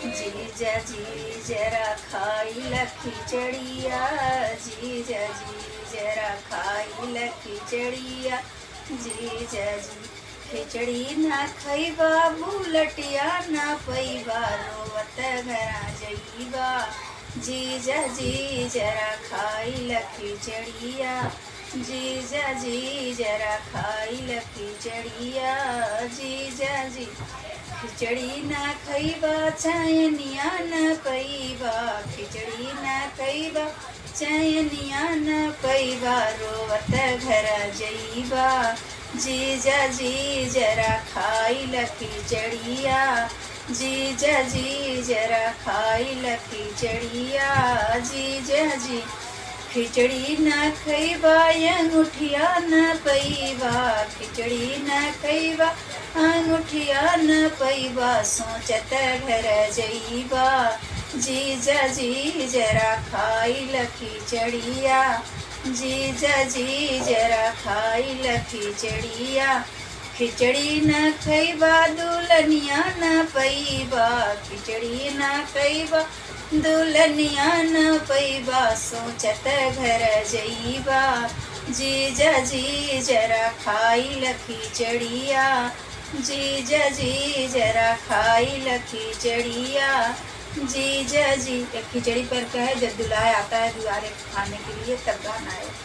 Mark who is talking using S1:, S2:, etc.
S1: जीजा जी जरा खाई ल खिचड़िया, जीजा जी जरा खाई ल खिचड़िया, जीजा जी खिचड़ी ना खइबा बुलटिया ना पैबा रोवत घरा जइबा, जीजा जी जरा खाई ल खिचड़िया, जीजा जी जरा खाई ल खिचड़िया, जीजा जी खिचड़ी ना खइबा चैनिया न पैबा, खिचड़ी ना खइबा चैनिया न पैबा रोवत घर जइबा, जीजा जी जरा खाई ल खिचड़िया, जीजा जी जरा खाई ल खिचड़िया, जीजा जी खिचड़ी ना खइबा अंगूठिया न पैबा, खिचड़ी ना खइबा अंगूठिया न पैबा सोचत घर जइबा, जीजा जी जरा खाई ल खिचड़िया, जीजा जी जरा खाई ल खिचड़िया, खिचड़ी न खइबा दुल्हनिया न पैबा, खिचड़ी न खइबा दुल्हनिया न पैबा सोचत घर जइबा, जीजा जी जरा खाई ल खिचड़िया, जीजा जी जरा खाई ल खिचड़िया, जीजा जी। खिचड़ी पर कहे जब दुल्हा आता है दुआरे खाने के लिए तब गाना है।